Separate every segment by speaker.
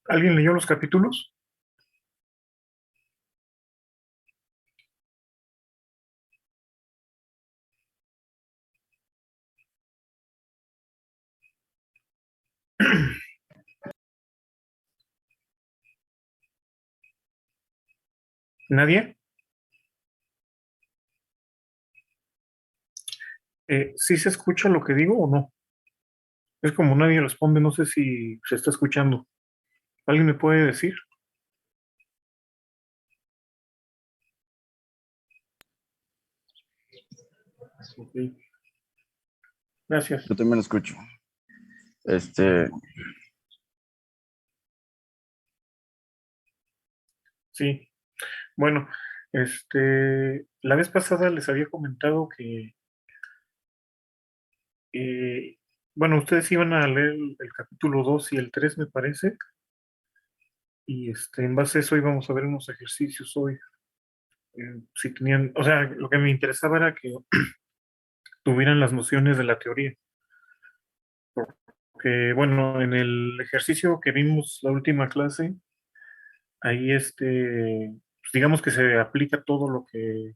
Speaker 1: ¿Alguien leyó los capítulos? ¿Nadie? ¿Sí se escucha lo que digo o no? Es como nadie responde, no sé si se está escuchando. ¿Alguien me puede decir? Ok, gracias.
Speaker 2: Yo también lo escucho. Este,
Speaker 1: Sí, bueno, la vez pasada les había comentado que, eh, bueno, ustedes iban a leer el capítulo 2 y el 3 me parece, y en base a eso íbamos a ver unos ejercicios hoy. Si tenían, o sea, lo que me interesaba era que tuvieran las nociones de la teoría. Porque, bueno, en el ejercicio que vimos la última clase, ahí pues, digamos que se aplica todo lo que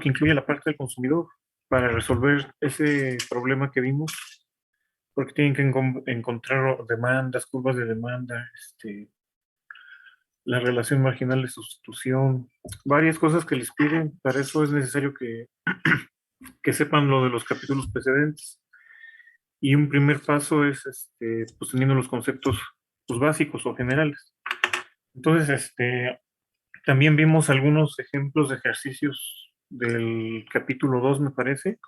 Speaker 1: incluye la parte del consumidor para resolver ese problema que vimos, porque tienen que encontrar demandas, curvas de demanda, la relación marginal de sustitución, varias cosas que les piden. Para eso es necesario que sepan lo de los capítulos precedentes. Y un primer paso es, pues teniendo los conceptos pues, básicos o generales. Entonces, también vimos algunos ejemplos de ejercicios del capítulo 2 me parece.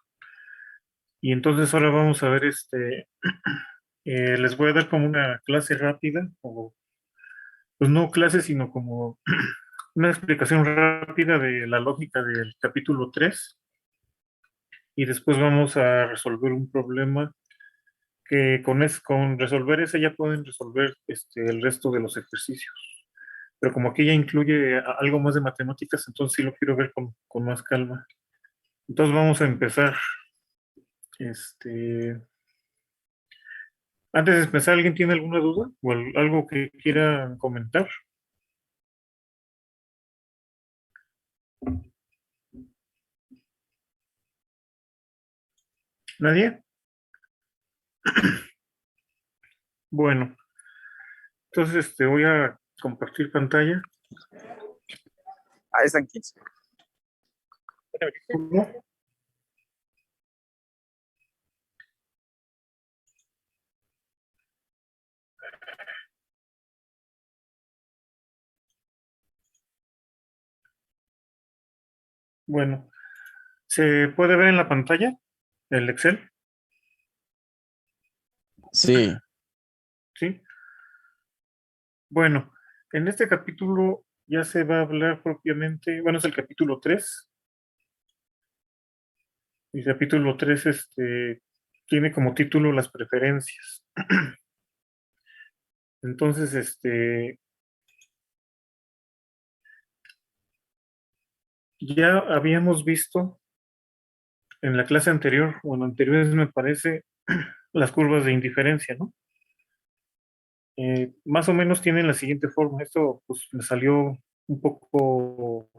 Speaker 1: Y entonces ahora vamos a ver, les voy a dar como una clase rápida, o pues no clase, sino como una explicación rápida de la lógica del capítulo 3. Y después vamos a resolver un problema que con resolver ese ya pueden resolver el resto de los ejercicios. Pero como aquí ya incluye algo más de matemáticas, entonces sí lo quiero ver con más calma. Entonces vamos a empezar. Este, Antes de empezar, ¿alguien tiene alguna duda o algo que quiera comentar? ¿Nadie? Bueno, entonces voy a compartir pantalla.
Speaker 2: ahí están 15.
Speaker 1: Bueno, ¿se puede ver en la pantalla el Excel?
Speaker 2: Sí,
Speaker 1: Sí. Bueno, en este capítulo ya se va a hablar propiamente, bueno, es el capítulo 3. Y el capítulo 3 tiene como título las preferencias. Entonces, ya habíamos visto en la clase anterior, o en anteriores me parece, las curvas de indiferencia, ¿no? Más o menos tienen la siguiente forma. Esto pues me salió un poco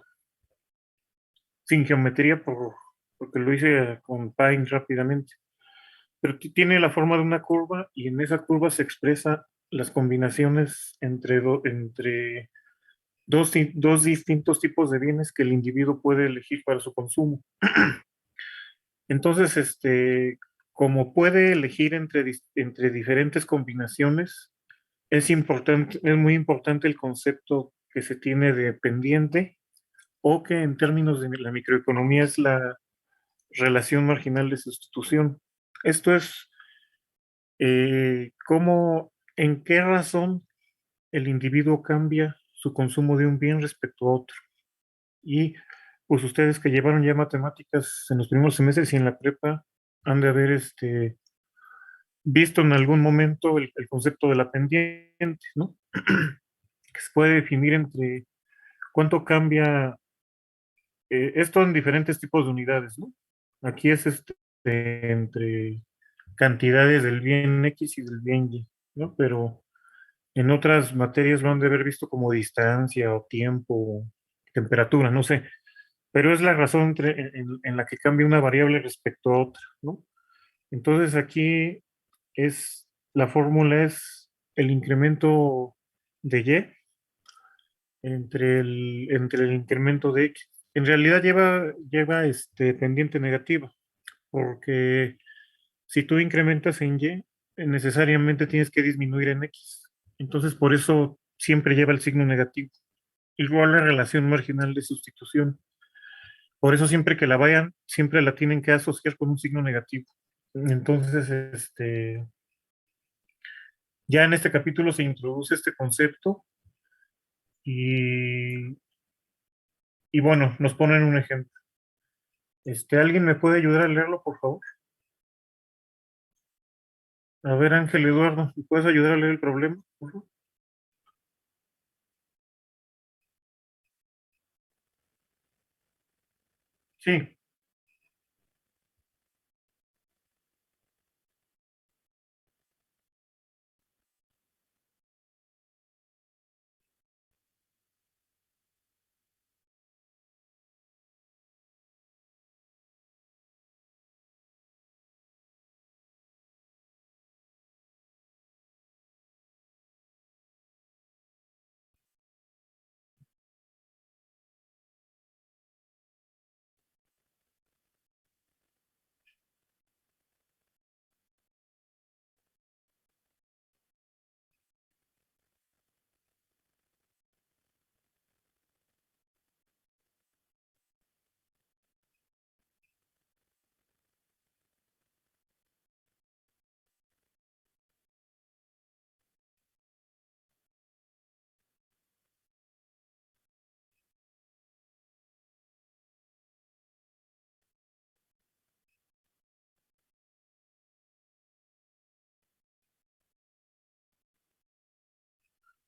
Speaker 1: sin geometría porque lo hice con Paint rápidamente. Pero tiene la forma de una curva y en esa curva se expresa las combinaciones entre dos distintos tipos de bienes que el individuo puede elegir para su consumo. Entonces, como puede elegir entre diferentes combinaciones, es muy importante el concepto que se tiene de pendiente, o que en términos de la microeconomía es la relación marginal de sustitución. Esto es en qué razón el individuo cambia su consumo de un bien respecto a otro. Y pues ustedes que llevaron ya matemáticas en los primeros semestres y en la prepa han de haber visto en algún momento el concepto de la pendiente, ¿no? Que se puede definir entre cuánto cambia esto en diferentes tipos de unidades, ¿no? Aquí es entre cantidades del bien X y del bien Y, ¿no? Pero En otras materias lo han de haber visto como distancia o tiempo, temperatura, no sé, pero es la razón en la que cambia una variable respecto a otra, ¿no? Entonces aquí la fórmula es el incremento de Y entre el incremento de X. En realidad lleva pendiente negativa, porque si tú incrementas en Y, necesariamente tienes que disminuir en X. Entonces, por eso siempre lleva el signo negativo. Igual la relación marginal de sustitución. Por eso siempre que la vayan, siempre la tienen que asociar con un signo negativo. Entonces, ya en este capítulo se introduce este concepto y, y bueno, nos ponen un ejemplo. ¿Alguien me puede ayudar a leerlo, por favor? A ver, Ángel Eduardo, ¿me puedes ayudar a leer el problema, por favor? Sí,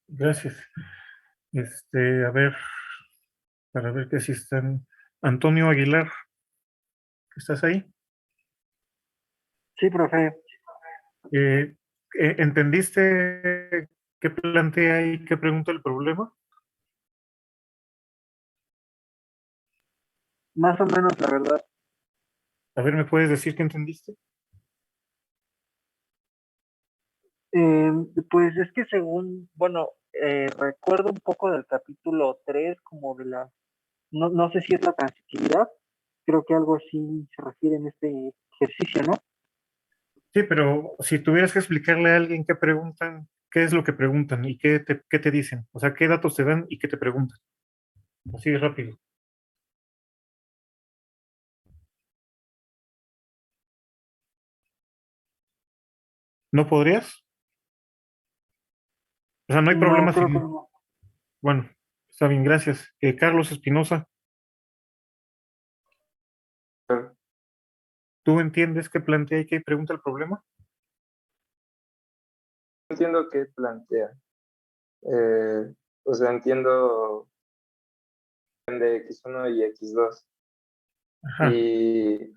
Speaker 1: gracias. A ver, para ver que si están. Antonio Aguilar, ¿estás ahí?
Speaker 3: Sí, profe,
Speaker 1: Eh, ¿Entendiste qué plantea y qué pregunta el problema?
Speaker 3: más o menos la verdad.
Speaker 1: A ver, ¿me puedes decir qué entendiste?
Speaker 3: Eh, pues es que según, bueno, recuerdo un poco del capítulo 3 como de la, no sé si es la transitividad, creo que algo así se refiere en este ejercicio, ¿no?
Speaker 1: Sí, pero si tuvieras que explicarle a alguien qué preguntan, qué es lo que preguntan y qué te dicen, o sea, qué datos te dan y qué te preguntan. Así de rápido. ¿No podrías? O sea, no hay
Speaker 3: No,
Speaker 1: problema si
Speaker 3: creo que
Speaker 1: no.
Speaker 3: no.
Speaker 1: Bueno, está bien, gracias. Carlos Espinosa, ¿tú entiendes qué plantea y qué pregunta el problema?
Speaker 4: Entiendo qué plantea. O sea, entiendo de X1 y X2.
Speaker 1: Ajá.
Speaker 4: Y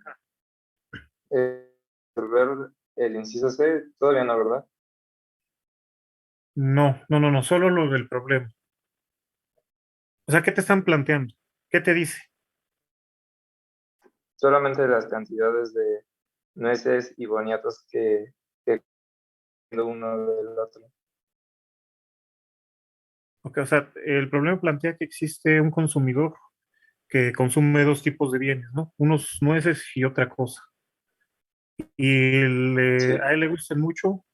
Speaker 4: resolver el inciso C, todavía no, ¿verdad?
Speaker 1: No, no, no, no, solo lo del problema. O sea, ¿qué te están planteando? ¿Qué te dice?
Speaker 4: Solamente las cantidades de nueces y boniatos que uno del otro.
Speaker 1: O sea, el problema plantea que existe un consumidor que consume dos tipos de bienes, ¿no? Unos nueces y otra cosa. Y
Speaker 4: Sí,
Speaker 1: a él le gustan mucho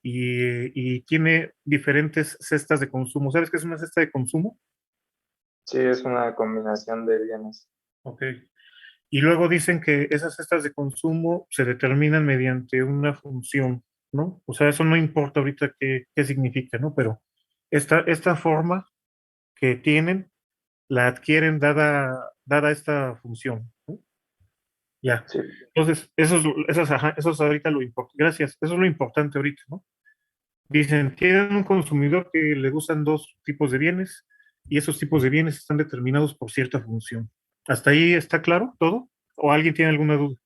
Speaker 1: y tiene diferentes cestas de consumo. ¿Sabes qué es una cesta de consumo?
Speaker 4: sí, es una combinación de bienes.
Speaker 1: Ok. Y luego dicen que esas cestas de consumo se determinan mediante una función, ¿no? O sea, eso no importa ahorita qué significa, ¿no? Pero esta forma que tienen la adquieren dada esta función, ¿no? Ya.
Speaker 4: Sí,
Speaker 1: Entonces, eso es ahorita lo importante. Gracias. Eso es lo importante ahorita, ¿no? Dicen, tienen un consumidor que le gustan dos tipos de bienes y esos tipos de bienes están determinados por cierta función. ¿Hasta ahí está claro todo? ¿O alguien tiene alguna duda?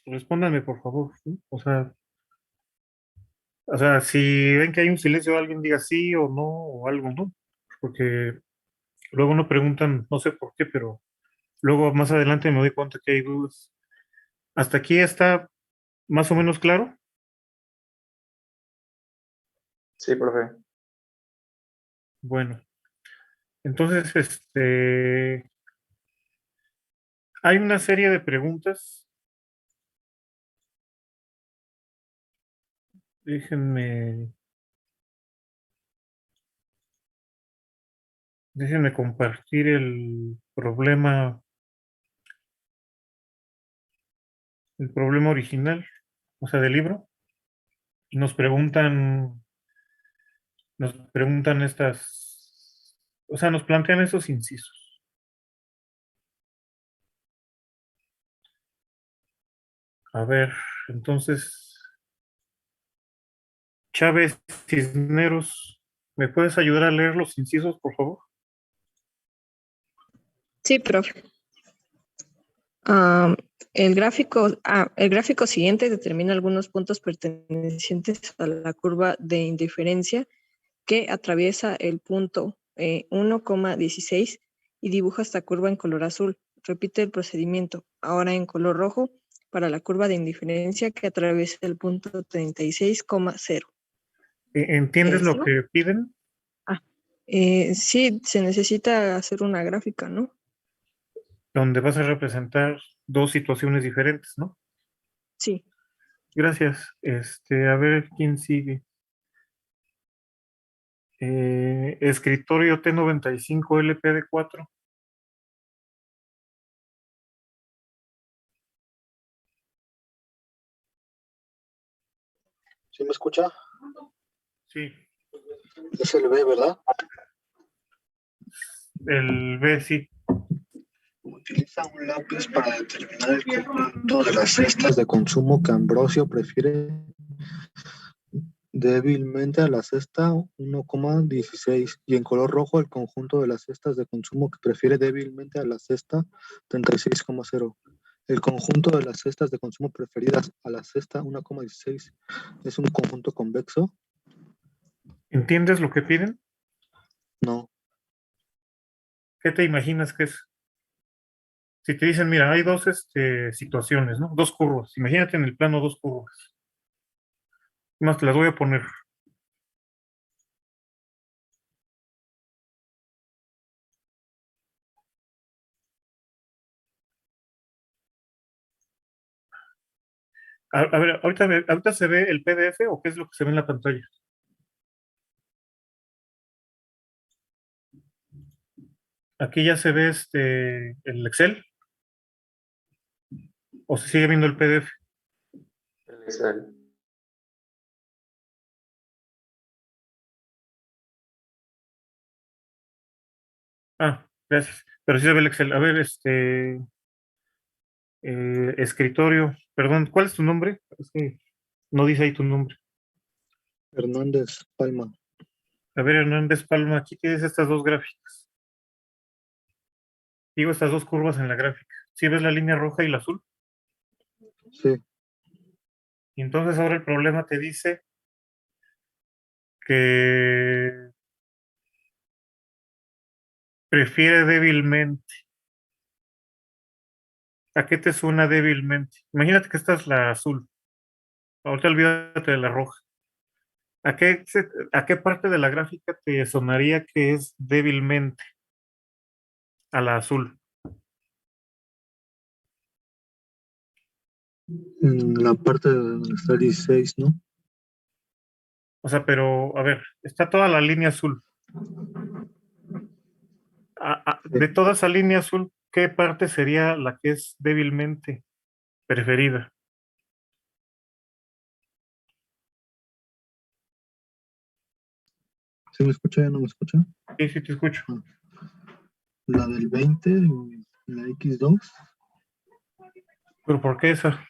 Speaker 1: Respóndanme, por favor, ¿sí? O sea, O sea, si ven que hay un silencio, alguien diga sí o no o algo, ¿no? Porque luego no preguntan, no sé por qué, pero luego más adelante me doy cuenta que hay dudas. Hasta aquí está más o menos claro.
Speaker 4: Sí, profe.
Speaker 1: Bueno, entonces, hay una serie de preguntas. Déjenme, déjenme compartir el problema original, o sea, del libro, y nos preguntan o sea, nos plantean esos incisos. A ver, entonces, Chávez Cisneros, ¿me puedes ayudar a leer los incisos, por favor?
Speaker 5: Sí, profe. El gráfico siguiente determina algunos puntos pertenecientes a la curva de indiferencia que atraviesa el punto 1,16 y dibuja esta curva en color azul. Repite el procedimiento, ahora en color rojo, para la curva de indiferencia que atraviesa el punto 36,0.
Speaker 1: ¿Entiendes lo
Speaker 5: ¿Sigo?
Speaker 1: que piden?
Speaker 5: Sí, se necesita hacer una gráfica, ¿no?
Speaker 1: Donde vas a representar dos situaciones diferentes, ¿no?
Speaker 5: Sí.
Speaker 1: Gracias. A ver quién sigue. Escritorio T95 LPD4.
Speaker 6: ¿Sí me escucha?
Speaker 1: Sí,
Speaker 6: Es el B, ¿verdad?
Speaker 1: el B, sí.
Speaker 6: Utiliza un lápiz para determinar el conjunto de las cestas de consumo que Ambrosio prefiere débilmente a la cesta 1,16 y en color rojo el conjunto de las cestas de consumo que prefiere débilmente a la cesta 36,0. El conjunto de las cestas de consumo preferidas a la cesta 1,16 es un conjunto convexo.
Speaker 1: ¿Entiendes lo que piden?
Speaker 6: No,
Speaker 1: ¿Qué te imaginas que es? Si te dicen, mira, hay dos situaciones, ¿no? Dos curvas. Imagínate en el plano dos curvas. Más te las voy a poner. A ver, ahorita se ve el PDF o qué es lo que se ve en la pantalla. Aquí ya se ve el Excel o se sigue viendo el PDF.
Speaker 4: El Excel.
Speaker 1: Ah, gracias. Pero sí se ve el Excel. A ver, escritorio, perdón, ¿cuál es tu nombre? Es que no dice ahí tu nombre.
Speaker 6: Hernández Palma.
Speaker 1: A ver, Hernández Palma, aquí tienes estas dos gráficas. Digo, estas dos curvas en la gráfica. ¿Sí ves la línea roja y la azul?
Speaker 6: Sí,
Speaker 1: Y entonces ahora el problema te dice que prefiere débilmente. ¿A qué te suena débilmente? Imagínate que esta es la azul. Ahorita olvídate de la roja. ¿A qué parte de la gráfica te sonaría que es débilmente a la azul?
Speaker 6: en la parte de donde está el 16, ¿no?
Speaker 1: O sea, pero a ver, está toda la línea azul.
Speaker 6: Sí,
Speaker 1: De toda esa línea azul, ¿qué parte sería la que es débilmente preferida?
Speaker 6: ¿sí me escucha? ¿Ya no me escucha?
Speaker 1: Sí, sí, te escucho.
Speaker 6: La del 20, la X2.
Speaker 1: ¿Pero por qué esa?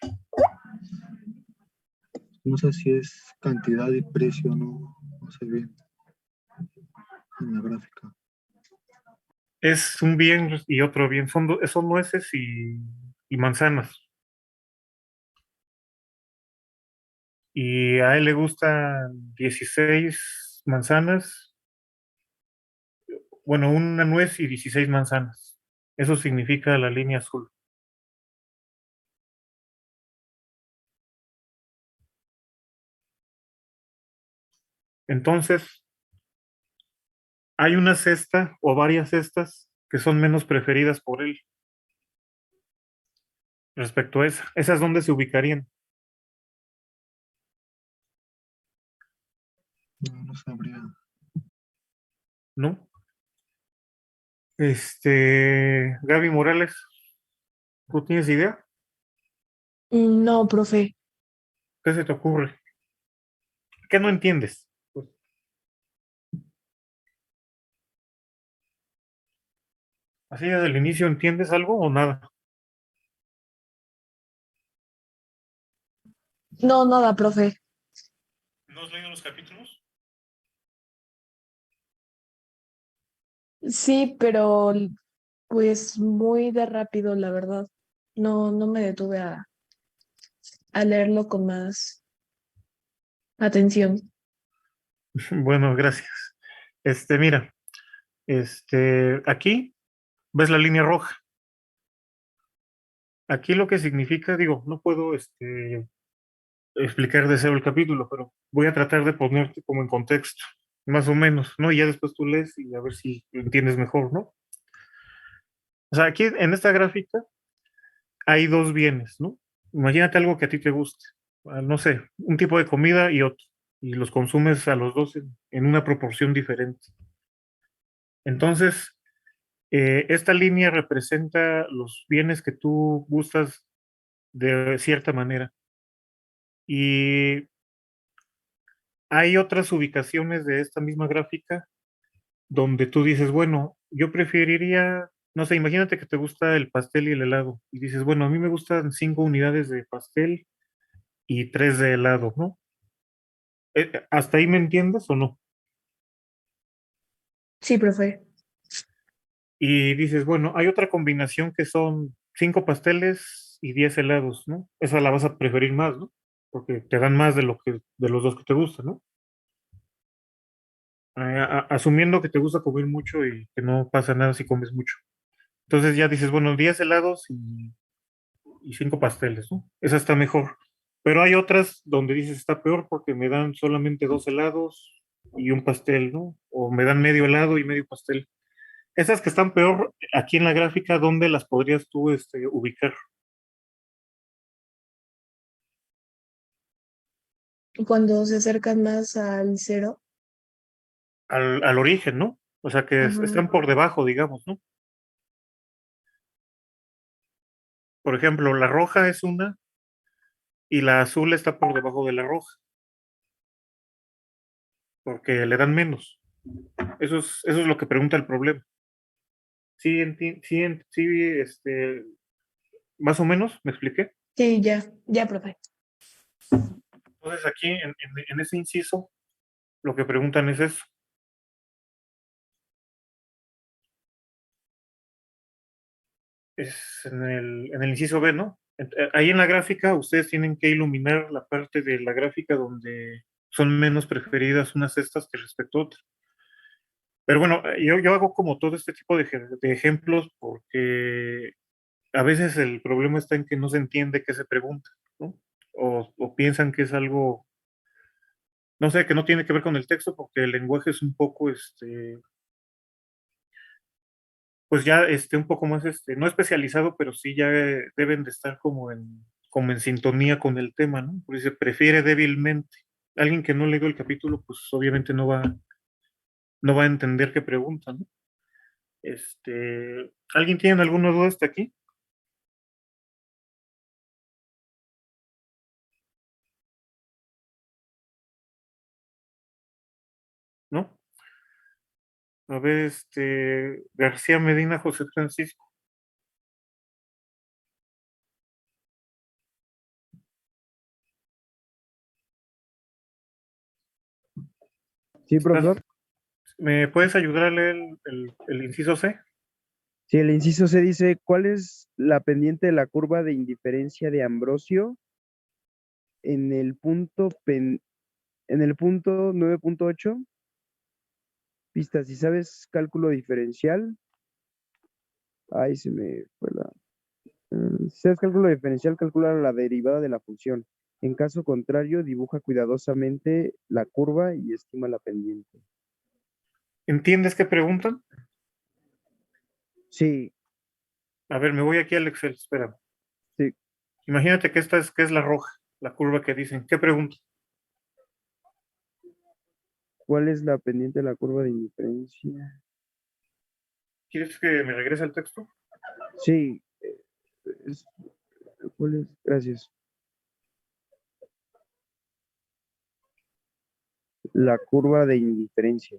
Speaker 6: No sé si es cantidad y precio, no sé bien en la gráfica.
Speaker 1: Es un bien y otro bien. Son nueces y manzanas. y a él le gustan 16 manzanas, bueno, una nuez y 16 manzanas. Eso significa la línea azul. Entonces, hay una cesta o varias cestas que son menos preferidas por él respecto a esa. ¿Esas dónde se ubicarían?
Speaker 6: No, no sabría.
Speaker 1: ¿No? Gaby Morales, ¿tú tienes idea?
Speaker 5: No, profe.
Speaker 1: ¿Qué se te ocurre? ¿Qué no entiendes? Pues, ¿así desde el inicio entiendes algo o nada?
Speaker 5: No, nada, profe.
Speaker 1: ¿No has leído los capítulos?
Speaker 5: Sí, pero pues muy de rápido, la verdad. No, no me detuve a leerlo con más atención.
Speaker 1: Bueno, gracias. Mira, aquí ves la línea roja. Aquí lo que significa, digo, no puedo explicar de cero el capítulo, pero voy a tratar de ponerte como en contexto, más o menos, ¿no? Y ya después tú lees y a ver si lo entiendes mejor, ¿no? O sea, aquí en esta gráfica hay dos bienes, ¿no? Imagínate algo que a ti te guste, no sé, un tipo de comida y otro, y los consumes a los dos en una proporción diferente. Entonces, esta línea representa los bienes que tú gustas de cierta manera. Y hay otras ubicaciones de esta misma gráfica donde tú dices, bueno, yo preferiría, no sé, imagínate que te gusta el pastel y el helado, y dices, bueno, a mí me gustan 5 unidades de pastel y 3 de helado, ¿no? ¿Hasta ahí me entiendes o no?
Speaker 5: Sí, profe.
Speaker 1: Y dices, bueno, hay otra combinación que son 5 pasteles y 10 helados, ¿no? Esa la vas a preferir más, ¿no? Porque te dan más de de los dos que te gustan, ¿no? Asumiendo que te gusta comer mucho y que no pasa nada si comes mucho. Entonces ya dices, bueno, 10 helados y 5 pasteles, ¿no? Esa está mejor. Pero hay otras donde dices está peor porque me dan solamente 2 helados y un pastel, ¿no? O me dan medio helado y medio pastel. Esas que están peor, aquí en la gráfica, ¿dónde las podrías tú ubicar?
Speaker 5: Cuando se acercan más al cero.
Speaker 1: Al origen, ¿no? O sea que están
Speaker 5: Ajá.
Speaker 1: por debajo, digamos, ¿no? Por ejemplo, la roja es una y la azul está por debajo de la roja, porque le dan menos. Eso es lo que pregunta el problema. Sí, más o menos, ¿me expliqué?
Speaker 5: Sí, ya, profe.
Speaker 1: Entonces aquí en ese inciso, lo que preguntan es eso. Es en el inciso B, ¿no? Ahí en la gráfica, ustedes tienen que iluminar la parte de la gráfica donde son menos preferidas unas cestas que respecto a otras. Pero bueno, yo hago como todo este tipo de ejemplos porque a veces el problema está en que no se entiende qué se pregunta, ¿no? O piensan que es algo, no sé, que no tiene que ver con el texto porque el lenguaje es un poco, pues ya, un poco más, no especializado, pero sí ya deben de estar como en sintonía con el tema, ¿no? Porque se prefiere débilmente. Alguien que no leyó el capítulo, pues obviamente no va a entender qué pregunta, ¿no? ¿Alguien tiene alguna duda hasta aquí? ¿No? A ver, García Medina, José Francisco.
Speaker 7: Sí,
Speaker 1: ¿Estás-
Speaker 7: profesor.
Speaker 1: ¿Me puedes ayudar a leer el inciso C?
Speaker 7: Sí, el inciso se dice, ¿cuál es la pendiente de la curva de indiferencia de Ambrosio? en el punto en el punto 9.8, pista, si sabes cálculo diferencial, ahí se me fue la. Si sabes cálculo diferencial, calcula la derivada de la función. En caso contrario, dibuja cuidadosamente la curva y estima la pendiente.
Speaker 1: ¿Entiendes qué preguntan?
Speaker 7: Sí,
Speaker 1: A ver, me voy aquí al Excel, espera.
Speaker 7: sí.
Speaker 1: Imagínate que esta es, que es la roja, la curva que dicen. ¿Qué pregunta?
Speaker 7: ¿Cuál es la pendiente de la curva de indiferencia?
Speaker 1: ¿Quieres que me regrese al texto?
Speaker 7: Sí. es- ¿Cuál es? Gracias. La curva de indiferencia.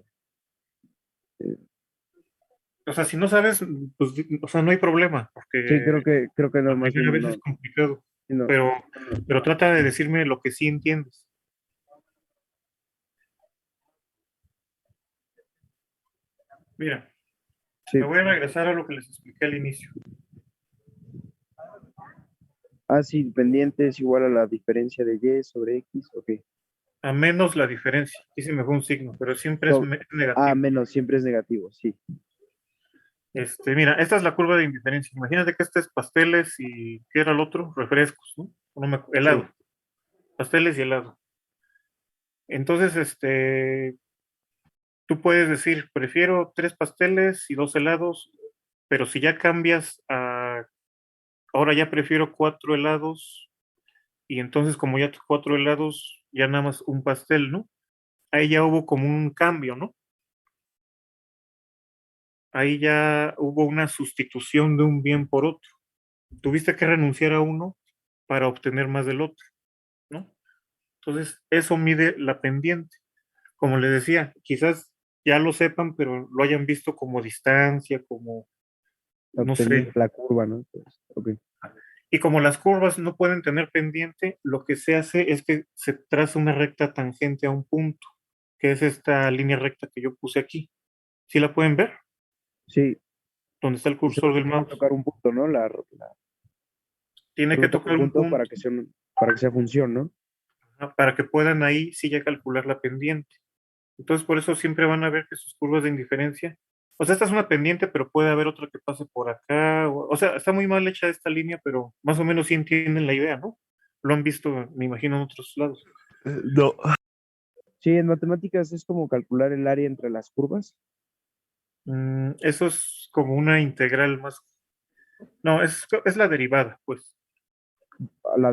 Speaker 1: O sea, si no sabes, pues, o sea, no hay problema,
Speaker 7: Sí,
Speaker 1: porque
Speaker 7: creo que no,
Speaker 1: la
Speaker 7: más
Speaker 1: primera
Speaker 7: bien
Speaker 1: vez
Speaker 7: no,
Speaker 1: es complicado,
Speaker 7: no.
Speaker 1: pero, pero trata de decirme lo que sí entiendes. Mira,
Speaker 7: Sí.
Speaker 1: me voy a regresar a lo que les expliqué al inicio.
Speaker 7: Sí, pendiente es igual a la diferencia de y sobre x, ok.
Speaker 1: A menos la diferencia. Aquí se me fue un signo, pero siempre es negativo.
Speaker 7: Menos, siempre es negativo, sí.
Speaker 1: Mira, esta es la curva de indiferencia. Imagínate que este es pasteles y ¿qué era el otro? Refrescos, ¿no? Helado. Pasteles y helado. Entonces, tú puedes decir, prefiero 3 pasteles y 2 helados, pero si ya cambias a, ahora ya prefiero 4 helados, y entonces como ya 4 helados, ya nada más un pastel, ¿no? Ahí ya hubo como un cambio, ¿no? Ahí ya hubo una sustitución de un bien por otro. Tuviste que renunciar a uno para obtener más del otro, ¿no? Entonces, eso mide la pendiente. Como les decía, quizás ya lo sepan, pero lo hayan visto como distancia, como, no
Speaker 7: Obtener
Speaker 1: sé.
Speaker 7: la curva, ¿no? Pues, ok.
Speaker 1: Y como las curvas no pueden tener pendiente, lo que se hace es que se traza una recta tangente a un punto, que es esta línea recta que yo puse aquí. ¿Sí la pueden ver?
Speaker 7: Sí,
Speaker 1: Donde está el
Speaker 7: y solo
Speaker 1: cursor del
Speaker 7: tiene que
Speaker 1: mouse.
Speaker 7: tocar un punto, ¿no?
Speaker 1: Tiene que
Speaker 7: Solo toca
Speaker 1: tocar
Speaker 7: un
Speaker 1: un
Speaker 7: punto
Speaker 1: punto
Speaker 7: para que sea función, ¿no?
Speaker 1: para que puedan ahí sí ya calcular la pendiente. Entonces, por eso siempre van a ver que sus curvas de indiferencia, o sea, esta es una pendiente, pero puede haber otra que pase por acá. O sea, está muy mal hecha esta línea, pero más o menos sí entienden la idea, ¿no? Lo han visto, me imagino, en otros lados.
Speaker 2: No.
Speaker 7: Sí, en matemáticas es como calcular el área entre las curvas.
Speaker 1: Eso es como una integral más. No, es la derivada, pues.
Speaker 7: La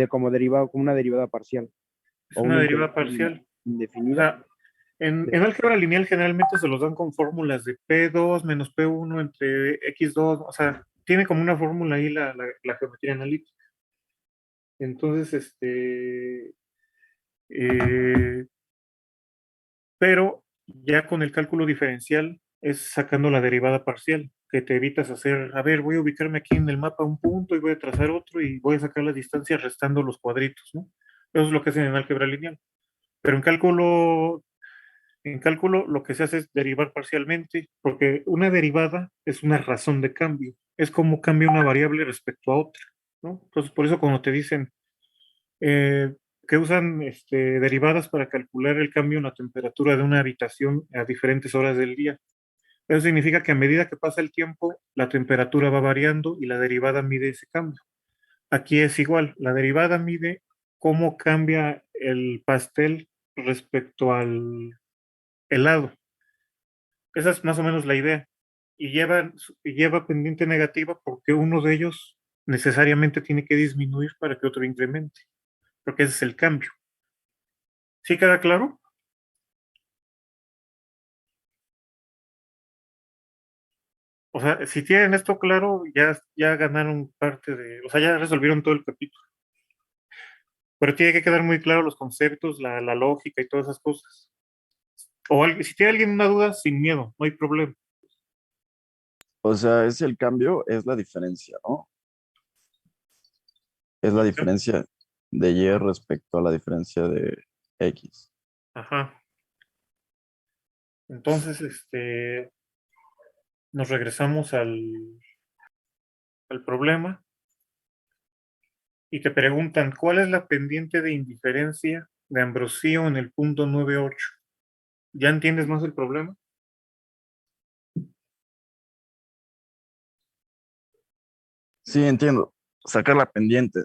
Speaker 7: como derivado, como una derivada parcial.
Speaker 1: Es
Speaker 7: O
Speaker 1: una
Speaker 7: una
Speaker 1: derivada
Speaker 7: integral
Speaker 1: parcial. O
Speaker 7: indefinida.
Speaker 1: sea, en álgebra lineal generalmente se los dan con fórmulas de P2 menos P1 entre X2, o sea, tiene como una fórmula ahí la geometría analítica. Entonces, eh, pero ya con el cálculo diferencial es sacando la derivada parcial, que te evitas hacer, a ver, voy a ubicarme aquí en el mapa un punto y voy a trazar otro y voy a sacar las distancias restando los cuadritos, ¿no? Eso es lo que hacen en álgebra lineal. Pero en cálculo lo que se hace es derivar parcialmente, porque una derivada es una razón de cambio, es como cambia una variable respecto a otra, ¿no? Entonces, por eso cuando te dicen que usan derivadas para calcular el cambio en la temperatura de una habitación a diferentes horas del día, eso significa que a medida que pasa el tiempo, la temperatura va variando y la derivada mide ese cambio. Aquí es igual, la derivada mide cómo cambia el pastel respecto al helado. Esa es más o menos la idea. Y lleva pendiente negativa porque uno de ellos necesariamente tiene que disminuir para que otro incremente, porque ese es el cambio. ¿Sí queda claro? O sea, si tienen esto claro, ya ganaron parte de, o sea, ya resolvieron todo el capítulo. Pero tiene que quedar muy claro los conceptos, la lógica y todas esas cosas. Si tiene alguien una duda, sin miedo, no hay problema.
Speaker 2: O sea, es el cambio, es la diferencia, ¿no? Es la diferencia de Y respecto a la diferencia de X.
Speaker 1: Ajá. Entonces, nos regresamos al problema. y te preguntan, ¿cuál es la pendiente de indiferencia de Ambrosio en el punto 9.8? ¿Ya entiendes más el problema?
Speaker 2: Sí, entiendo. Sacar la pendiente.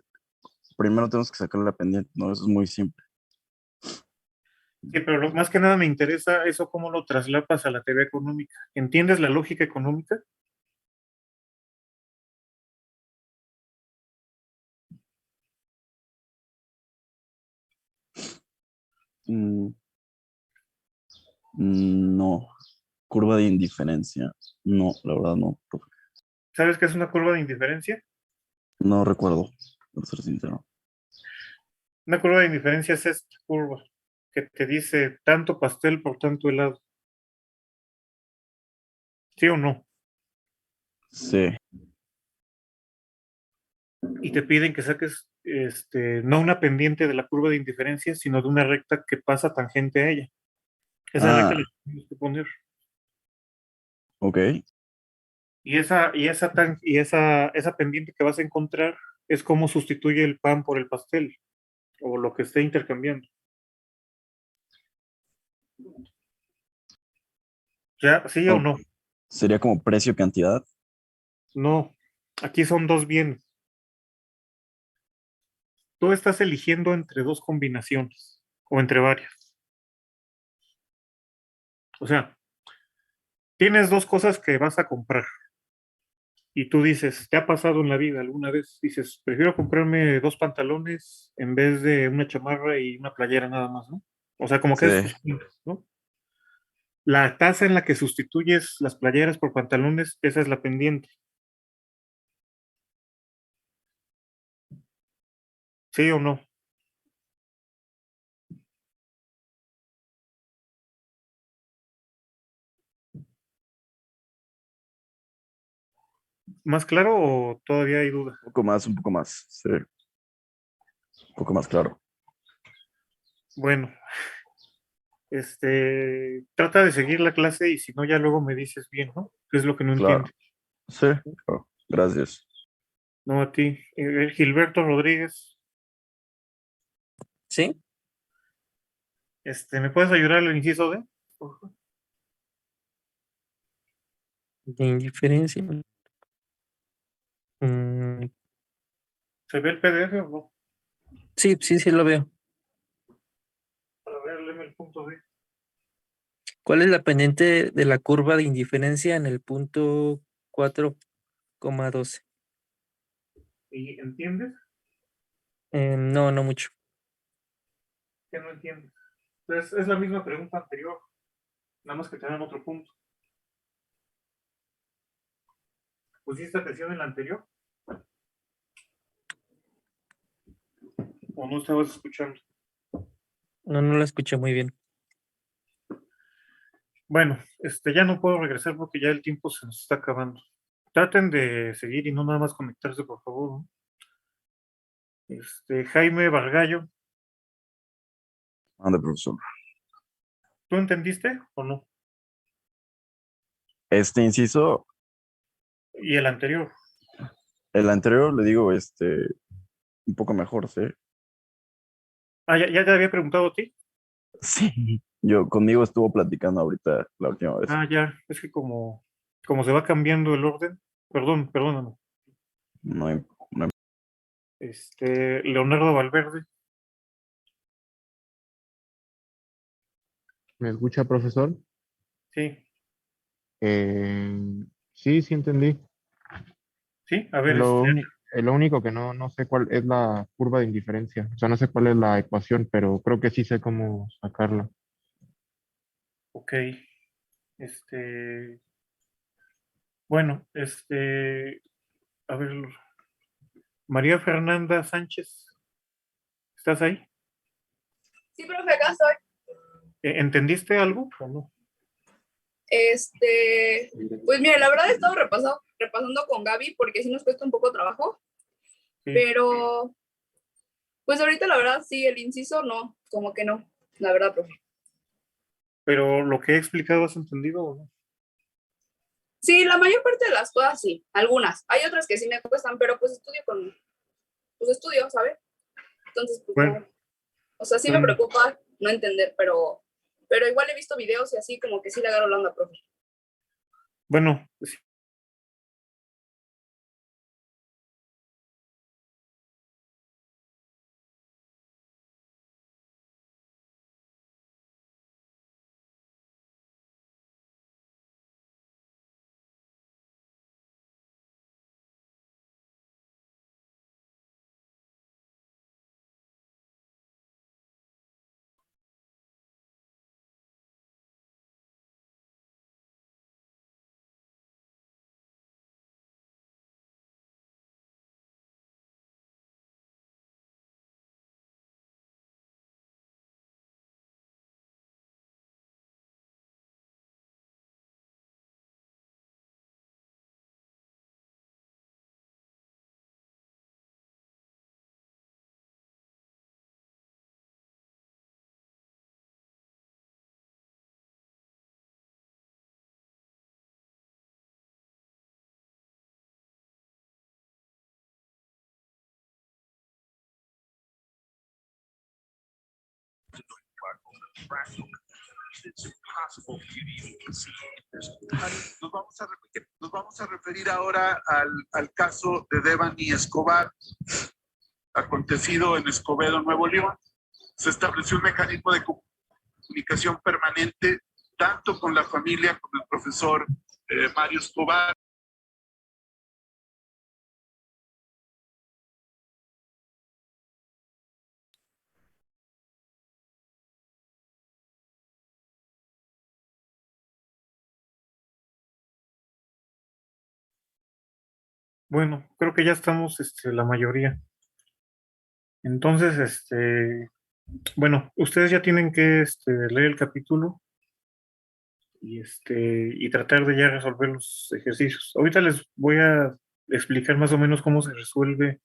Speaker 2: Primero tenemos que sacar la pendiente, ¿no? Eso es muy simple.
Speaker 1: Sí, pero más que nada me interesa eso, cómo lo traslapas a la teoría económica. ¿Entiendes la lógica económica?
Speaker 2: Mm, no. Curva de indiferencia. No, la verdad no, profe.
Speaker 1: ¿Sabes qué es una curva de indiferencia?
Speaker 2: No recuerdo, por ser sincero.
Speaker 1: Una curva de indiferencia es esta curva que te dice tanto pastel por tanto helado. ¿Sí o no?
Speaker 2: Sí.
Speaker 1: Y te piden que saques no una pendiente de la curva de indiferencia, sino de una recta que pasa tangente a ella. Esa recta
Speaker 2: Ah,
Speaker 1: la tienes que poner.
Speaker 2: ok.
Speaker 1: Y esa pendiente que vas a encontrar es cómo sustituye el pan por el pastel o lo que esté intercambiando. ¿Ya? ¿Sí o
Speaker 2: Oh,
Speaker 1: no?
Speaker 2: sería como precio-cantidad.
Speaker 1: No. Aquí son dos bienes. Tú estás eligiendo entre dos combinaciones o entre varias. O sea, tienes dos cosas que vas a comprar y tú dices, ¿te ha pasado en la vida alguna vez? Dices, prefiero comprarme dos pantalones en vez de una chamarra y una playera nada más, ¿no? O sea, como que
Speaker 2: Sí.
Speaker 1: es tus puntos, ¿no? La tasa en la que sustituyes las playeras por pantalones, esa es la pendiente. ¿Sí o no? ¿Más claro o todavía hay duda?
Speaker 2: Un poco más. Sí. Un poco más claro.
Speaker 1: Bueno, trata de seguir la clase y si no, ya luego me dices bien, ¿no? ¿Qué es lo que no
Speaker 2: Claro.
Speaker 1: entiendes?
Speaker 2: Sí, claro. Gracias.
Speaker 1: No a ti. Gilberto Rodríguez,
Speaker 8: ¿Sí?
Speaker 1: ¿me puedes ayudar al inciso D? Por favor.
Speaker 8: De indiferencia. Mm,
Speaker 1: ¿Se ve el PDF o no?
Speaker 8: sí, sí, sí lo veo.
Speaker 1: Para ver, léeme el punto D.
Speaker 8: ¿Cuál es la pendiente de la curva de indiferencia en el punto 4,12?
Speaker 1: ¿Y entiendes?
Speaker 8: No, no mucho.
Speaker 1: ¿Qué no entiendes? Entonces, es la misma pregunta anterior, nada más que te dan otro punto. ¿Pusiste atención en la anterior? ¿O no estabas escuchando?
Speaker 8: No, no la escuché muy bien.
Speaker 1: Bueno, ya no puedo regresar porque ya el tiempo se nos está acabando. Traten de seguir y no nada más conectarse, por favor, ¿no? Jaime Vargallo,
Speaker 2: Ande, profesor.
Speaker 1: ¿tú entendiste o no?
Speaker 2: Este inciso,
Speaker 1: Y el anterior.
Speaker 2: el anterior le digo, un poco mejor, ¿sí?
Speaker 1: Ah, ya te había preguntado a ti.
Speaker 2: Sí. Yo conmigo estuvo platicando ahorita la última vez.
Speaker 1: Ah, ya, es que como se va cambiando el orden, perdóname.
Speaker 2: No, no.
Speaker 1: Leonardo Valverde,
Speaker 9: ¿Me escucha, profesor?
Speaker 1: sí,
Speaker 9: Sí, sí entendí.
Speaker 1: sí, a ver,
Speaker 9: Lo único que no sé cuál es la curva de indiferencia. O sea, no sé cuál es la ecuación, pero creo que sí sé cómo sacarla.
Speaker 1: ok, bueno, a ver, María Fernanda Sánchez, ¿estás ahí?
Speaker 10: Sí, profe, acá estoy.
Speaker 1: ¿Entendiste algo o no?
Speaker 10: Pues mira, la verdad he estado repasando con Gaby porque sí nos cuesta un poco trabajo,
Speaker 1: Sí,
Speaker 10: pero pues ahorita la verdad sí, el inciso no, como que no, la verdad, profe.
Speaker 1: pero lo que he explicado, ¿has entendido o no?
Speaker 10: Sí, la mayor parte de las cosas sí, algunas. Hay otras que sí me cuestan, pero pues estudio con pues estudio, ¿sabes? Entonces, pues
Speaker 1: Bueno.
Speaker 10: no. O sea, sí me
Speaker 1: Bueno.
Speaker 10: preocupa no entender, pero igual he visto videos y así como que sí le agarro la onda, profe.
Speaker 1: Bueno, sí.
Speaker 11: Nos vamos a referir ahora al caso de Devani Escobar, acontecido en Escobedo, Nuevo León. Se estableció un mecanismo de comunicación permanente tanto con la familia como el profesor Mario Escobar.
Speaker 1: Bueno, creo que ya estamos la mayoría. Entonces, bueno, ustedes ya tienen que leer el capítulo y tratar de ya resolver los ejercicios. Ahorita les voy a explicar más o menos cómo se resuelve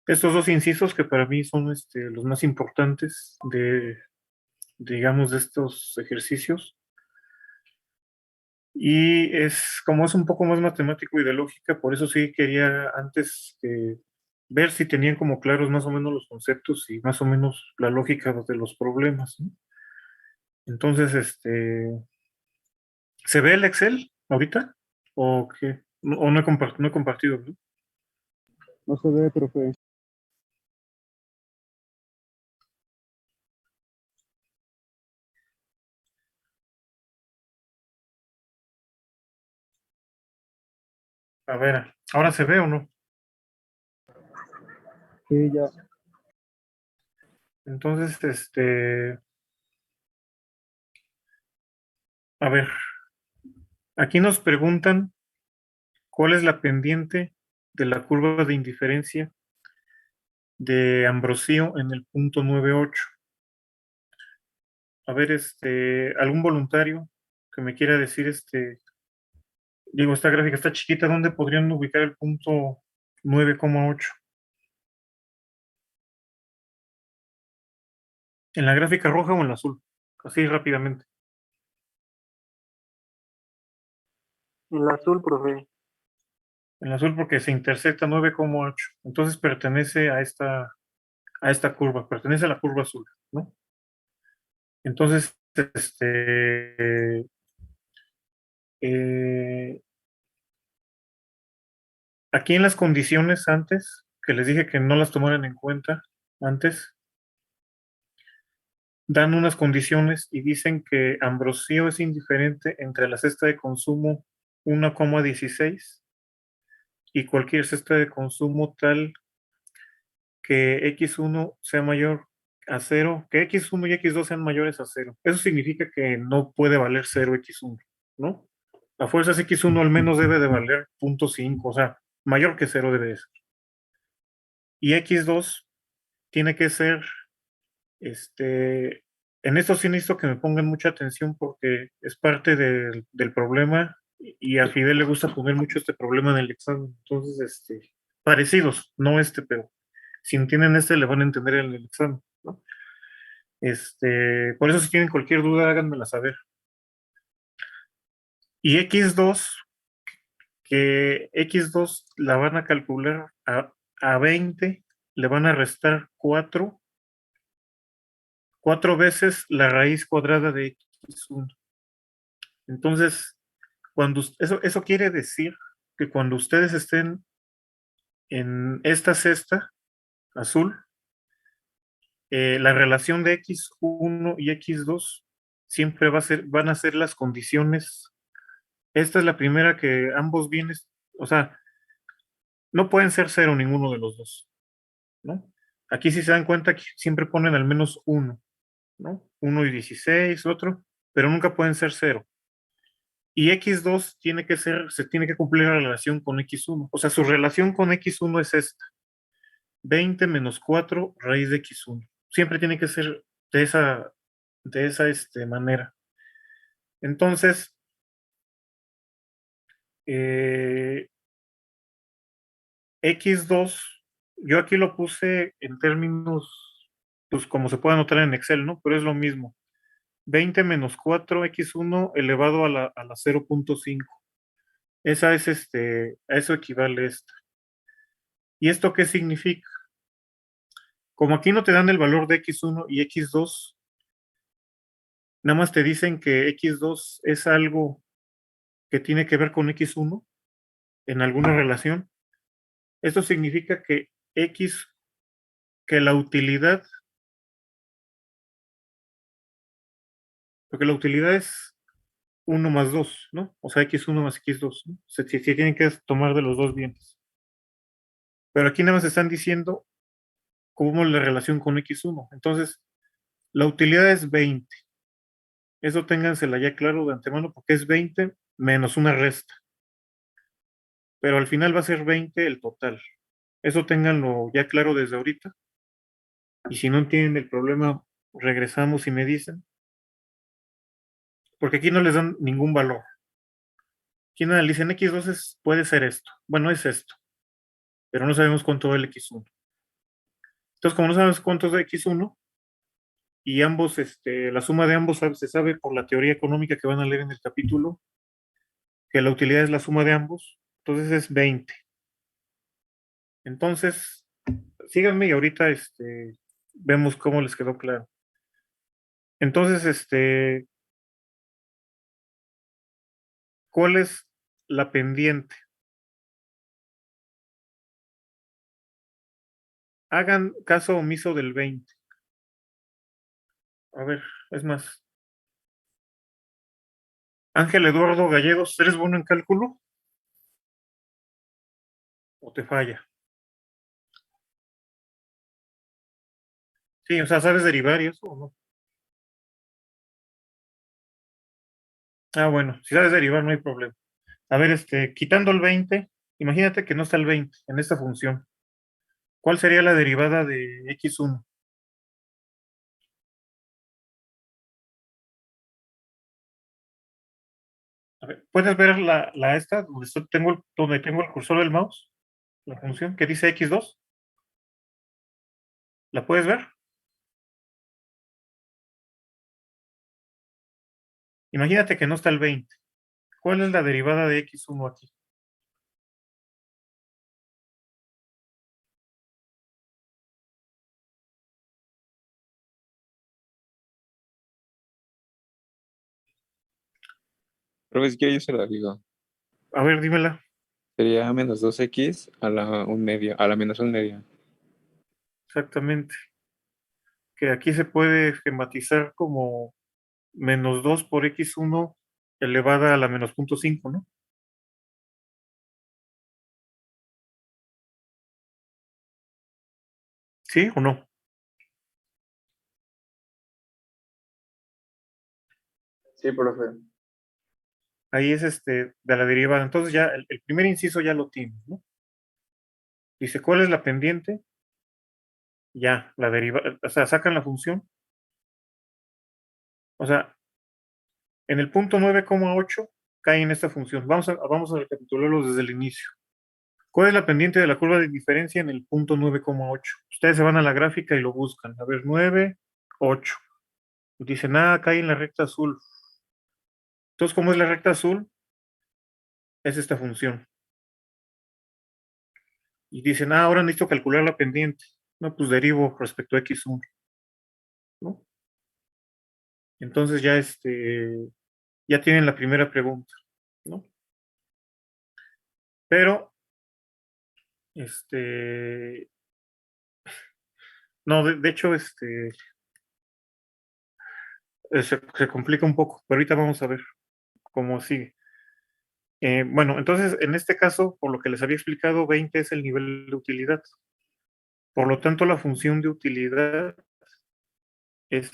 Speaker 1: estos dos incisos que para mí son los más importantes digamos, de estos ejercicios. Y como es un poco más matemático y de lógica, por eso sí quería antes ver si tenían como claros más o menos los conceptos y más o menos la lógica de los problemas, ¿no? Entonces, ¿se ve el Excel ahorita? ¿O qué? ¿O no he compartido, ¿no?
Speaker 7: No se ve, profe.
Speaker 1: A ver, ¿ahora se ve o no?
Speaker 7: Sí, ya.
Speaker 1: Entonces, a ver, aquí nos preguntan cuál es la pendiente de la curva de indiferencia de Ambrosio en el punto 9,8. A ver, algún voluntario que me quiera decir, digo, esta gráfica está chiquita, ¿dónde podrían ubicar el punto 9,8? ¿En la gráfica roja o en la azul? Así rápidamente.
Speaker 3: En la azul, profe.
Speaker 1: En la azul porque se intersecta 9,8. Entonces pertenece a esta curva, pertenece a la curva azul, ¿no? Entonces, aquí en las condiciones antes, que les dije que no las tomaran en cuenta antes, dan unas condiciones y dicen que Ambrosio es indiferente entre la cesta de consumo 1,16 y cualquier cesta de consumo tal que X1 sea mayor a 0, que X1 y X2 sean mayores a 0. Eso significa que no puede valer 0 X1, ¿no? A fuerzas X1 al menos debe de valer 0.5, o sea, mayor que 0 debe de ser. Y X2 tiene que ser, en esto sí necesito que me pongan mucha atención porque es parte del problema y a Fidel le gusta poner mucho este problema en el examen. Entonces, parecidos, no pero si entienden le van a entender en el examen, ¿no? Por eso si tienen cualquier duda, háganmela saber. Y X2, que X2 la van a calcular a 20 le van a restar 4 veces la raíz cuadrada de x1. Entonces, eso quiere decir que cuando ustedes estén en esta cesta azul, la relación de x1 y x2 siempre van a ser las condiciones. Esta es la primera que ambos bienes, o sea, no pueden ser cero ninguno de los dos, ¿no? Aquí si se dan cuenta que siempre ponen al menos 1, ¿no? 1 y 16, otro, pero nunca pueden ser cero. Y x2 se tiene que cumplir la relación con x1. O sea, su relación con x1 es esta. 20 menos 4 raíz de x1. Siempre tiene que ser de esa manera. Entonces, x2, yo aquí lo puse en términos, pues como se puede anotar en Excel, ¿no? Pero es lo mismo. 20 menos 4 x1 elevado a la 0.5. Esa es a eso equivale esta. ¿Y esto qué significa? Como aquí no te dan el valor de x1 y x2, nada más te dicen que x2 es algo que tiene que ver con x1 en alguna relación. Esto significa que la utilidad, porque la utilidad es 1 más 2, ¿no? O sea, x1 más x2, ¿no? Se tienen que tomar de los dos bienes. Pero aquí nada más están diciendo cómo es la relación con x1. Entonces, la utilidad es 20. Eso téngansela ya claro de antemano porque es 20 menos una resta. Pero al final va a ser 20 el total. Eso ténganlo ya claro desde ahorita. Y si no entienden el problema, regresamos y me dicen. Porque aquí no les dan ningún valor. Aquí nada, le dicen x2 puede ser esto. Bueno, es esto. Pero no sabemos cuánto es el x1. Entonces, como no sabemos cuánto es de x1, y ambos, la suma de ambos se sabe por la teoría económica que van a leer en el capítulo, que la utilidad es la suma de ambos, entonces es 20. Entonces, síganme y ahorita vemos cómo les quedó claro. Entonces, ¿cuál es la pendiente? Hagan caso omiso del 20. A ver, es más. Ángel Eduardo Gallegos, ¿eres bueno en cálculo? ¿O te falla? Sí, o sea, ¿sabes derivar y eso o no? Ah, bueno, si sabes derivar no hay problema. A ver, quitando el 20, imagínate que no está el 20 en esta función. ¿Cuál sería la derivada de x1? A ver, ¿puedes ver la esta donde tengo el cursor del mouse? La función que dice x2. ¿La puedes ver? Imagínate que no está el 20. ¿Cuál es la derivada de x1 aquí?
Speaker 12: Profe, si quiere yo se la digo.
Speaker 1: A ver, dímela.
Speaker 12: Sería menos 2x a la menos 1/2.
Speaker 1: Exactamente. Que aquí se puede esquematizar como menos 2 por x1 elevada a la menos 0.5, ¿no? ¿Sí o no?
Speaker 4: Sí, profe.
Speaker 1: Ahí es de la derivada. Entonces ya el primer inciso ya lo tienes, ¿no? Dice, ¿cuál es la pendiente? Ya, la derivada, o sea, sacan la función. O sea, en el punto 9,8 cae en esta función. Vamos a recapitularlo desde el inicio. ¿Cuál es la pendiente de la curva de diferencia en el punto 9,8? Ustedes se van a la gráfica y lo buscan. A ver, 9, 8. Y dicen, cae en la recta azul. Entonces, ¿cómo es la recta azul? Es esta función. Y dicen, ahora necesito calcular la pendiente. No, pues derivo respecto a X1, ¿no? Entonces ya ya tienen la primera pregunta, ¿no? Pero, no, de hecho, se complica un poco, pero ahorita vamos a ver cómo sigue. Bueno, entonces, en este caso, por lo que les había explicado, 20 es el nivel de utilidad. Por lo tanto, la función de utilidad es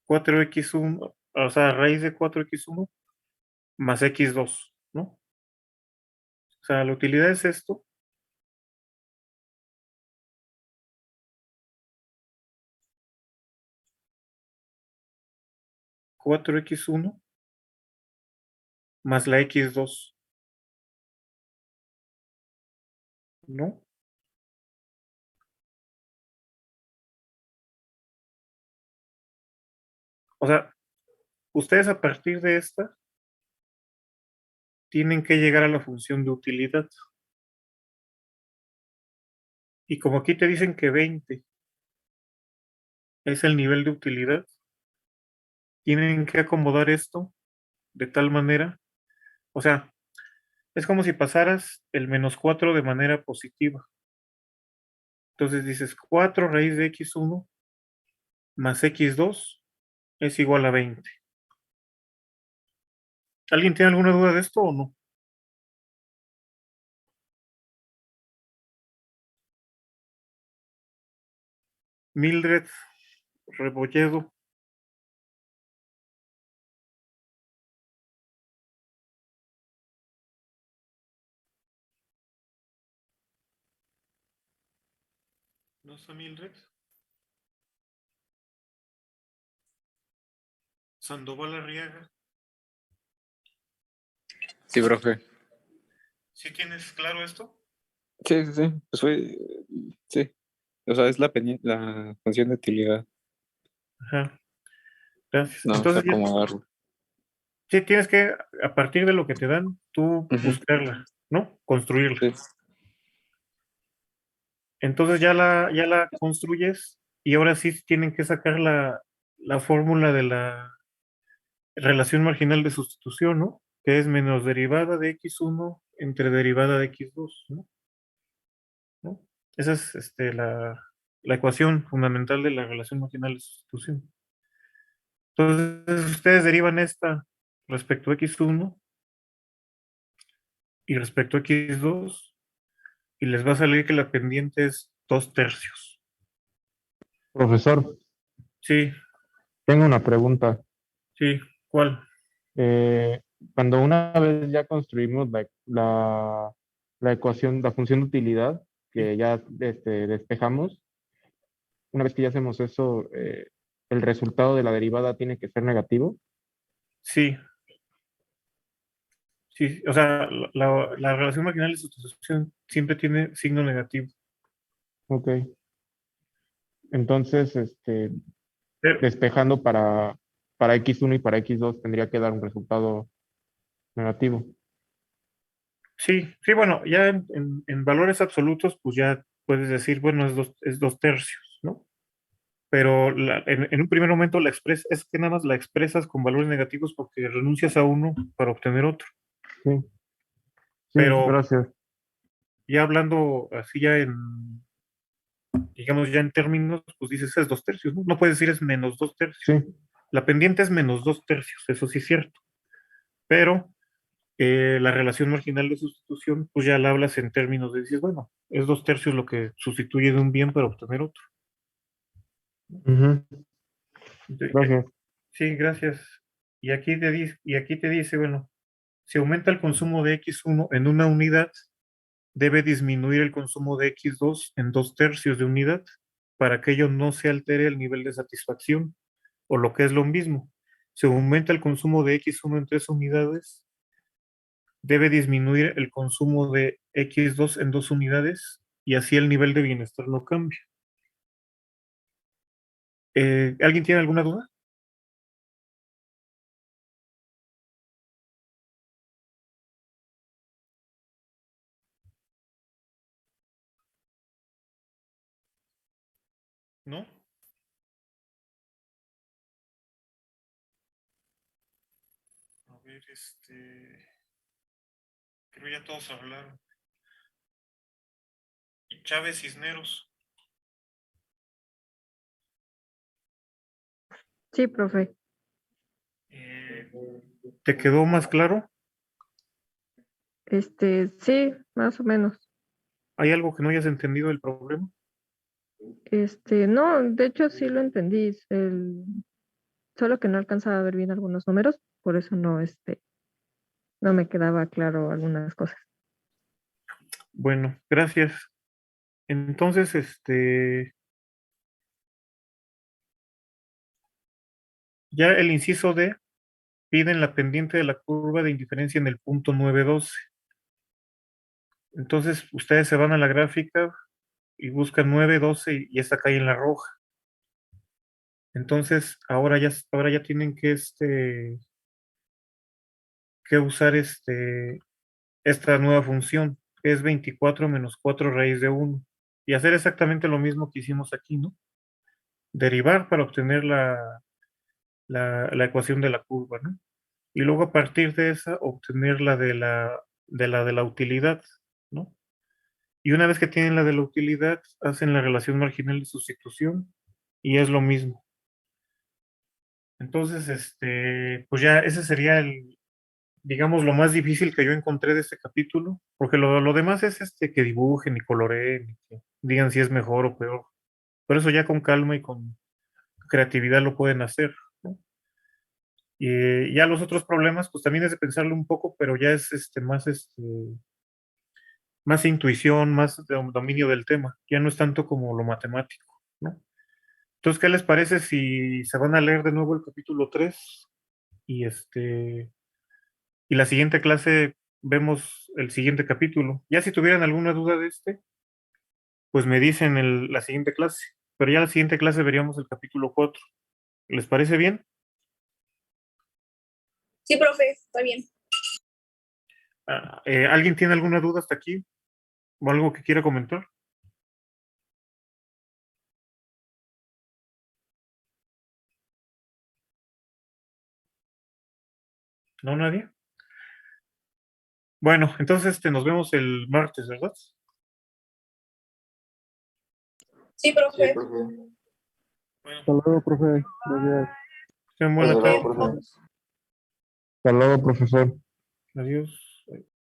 Speaker 1: 4x1, o sea, raíz de 4x1 más x2, ¿no? O sea, la utilidad es esto. (4x1) más la x2, ¿no? O sea, ustedes a partir de esta tienen que llegar a la función de utilidad. Y como aquí te dicen que 20 es el nivel de utilidad, tienen que acomodar esto de tal manera, o sea, es como si pasaras el -4 de manera positiva. Entonces dices 4 raíz de x1 más x2 es igual a 20. ¿Alguien tiene alguna duda de esto o no? Mildred Rebolledo. ¿No está Mildred? Sandoval Arriaga.
Speaker 12: Sí, profe.
Speaker 1: ¿Sí tienes claro esto?
Speaker 12: Sí, sí, sí. Pues sí. O sea, es la función de utilidad.
Speaker 1: Ajá. Gracias.
Speaker 12: No,
Speaker 1: Entonces,
Speaker 12: acomodarlo.
Speaker 1: sí tienes que, a partir de lo que te dan, tú
Speaker 12: Ujú.
Speaker 1: buscarla, ¿no? Construirla.
Speaker 12: Sí.
Speaker 1: Entonces ya la construyes y ahora sí tienen que sacar la fórmula de la relación marginal de sustitución, ¿no? Que es menos derivada de x1 entre derivada de x2, ¿no? ¿No? Esa es la ecuación fundamental de la relación marginal de sustitución. Entonces, ustedes derivan esta respecto a x1 y respecto a x2 y les va a salir que la pendiente es 2/3.
Speaker 9: Profesor,
Speaker 1: Sí,
Speaker 9: tengo una pregunta.
Speaker 1: sí, ¿cuál?
Speaker 9: Eh, Cuando una vez ya construimos la ecuación, la función de utilidad,
Speaker 1: Sí,
Speaker 9: que ya despejamos, una vez que ya hacemos eso, el resultado de la derivada tiene que ser negativo.
Speaker 1: sí, sí, o sea, la relación marginal de sustitución siempre tiene signo negativo.
Speaker 9: Ok. Entonces,
Speaker 1: Pero,
Speaker 9: despejando para x1 y para x2 tendría que dar un resultado negativo.
Speaker 1: sí, sí, bueno, ya en valores absolutos, pues ya puedes decir, bueno, es 2/3, ¿no? Pero en un primer momento es que nada más la expresas con valores negativos porque renuncias a uno para obtener otro.
Speaker 9: Sí, sí,
Speaker 1: Pero
Speaker 9: gracias.
Speaker 1: ya hablando así digamos ya en términos, pues dices es 2/3, ¿no? No puedes decir es -2/3.
Speaker 9: Sí,
Speaker 1: La pendiente es -2/3, eso sí es cierto. Pero la relación marginal de sustitución, pues ya la hablas en términos de decir, bueno, es 2/3 lo que sustituye de un bien para obtener otro.
Speaker 9: ujú,
Speaker 1: De-
Speaker 9: gracias.
Speaker 1: sí, gracias. Y aquí te dice, bueno, si aumenta el consumo de X1 en una unidad, debe disminuir el consumo de X2 en 2/3 de unidad para que ello no se altere el nivel de satisfacción, o lo que es lo mismo. Si aumenta el consumo de X1 en 3 unidades, debe disminuir el consumo de X2 en 2 unidades y así el nivel de bienestar no cambia. ¿Alguien tiene alguna duda? ¿No? A ver, creo ya todos hablaron. Y Chávez Cisneros.
Speaker 5: Sí, profe.
Speaker 1: ¿Te quedó más claro?
Speaker 5: Sí, más o menos.
Speaker 1: ¿Hay algo que no hayas entendido del problema?
Speaker 5: No, de hecho sí lo entendí. Solo que no alcanzaba a ver bien algunos números, por eso no me quedaba claro algunas cosas.
Speaker 1: Bueno, gracias. Entonces, ya el inciso D piden la pendiente de la curva de indiferencia en el punto 912. Entonces, ustedes se van a la gráfica y buscan 912 y esta cae en la roja. Entonces, ahora ya tienen que usar esta nueva función, que es 24 menos 4 raíz de 1. Y hacer exactamente lo mismo que hicimos aquí, ¿no? Derivar para obtener la ecuación de la curva, ¿no? Y luego a partir de esa obtener la de la utilidad, ¿no? Y una vez que tienen la de la utilidad, hacen la relación marginal de sustitución y es lo mismo. Entonces, pues ya ese sería digamos, lo más difícil que yo encontré de este capítulo, porque lo demás es que dibujen y coloreen y que digan si es mejor o peor. Por eso ya con calma y con creatividad lo pueden hacer, ¿no? Y ya los otros problemas, pues también es de pensarlo un poco, pero ya es más intuición, más dominio del tema. Ya no es tanto como lo matemático, ¿no? Entonces, ¿qué les parece si se van a leer de nuevo el capítulo 3 y y la siguiente clase vemos el siguiente capítulo? Ya si tuvieran alguna duda de pues me dicen la siguiente clase, pero ya la siguiente clase veríamos el capítulo 4. ¿Les parece bien?
Speaker 10: Sí, profe, está bien.
Speaker 1: ¿Alguien tiene alguna duda hasta aquí? ¿O algo que quiera comentar? ¿No, nadie? Bueno, entonces nos vemos el martes, ¿verdad?
Speaker 10: Sí, profe.
Speaker 6: Hasta luego, profe. Gracias.
Speaker 1: Ten buena
Speaker 10: Nos
Speaker 1: tarde.
Speaker 10: vemos.
Speaker 9: Hasta luego, profesor.
Speaker 1: Adiós.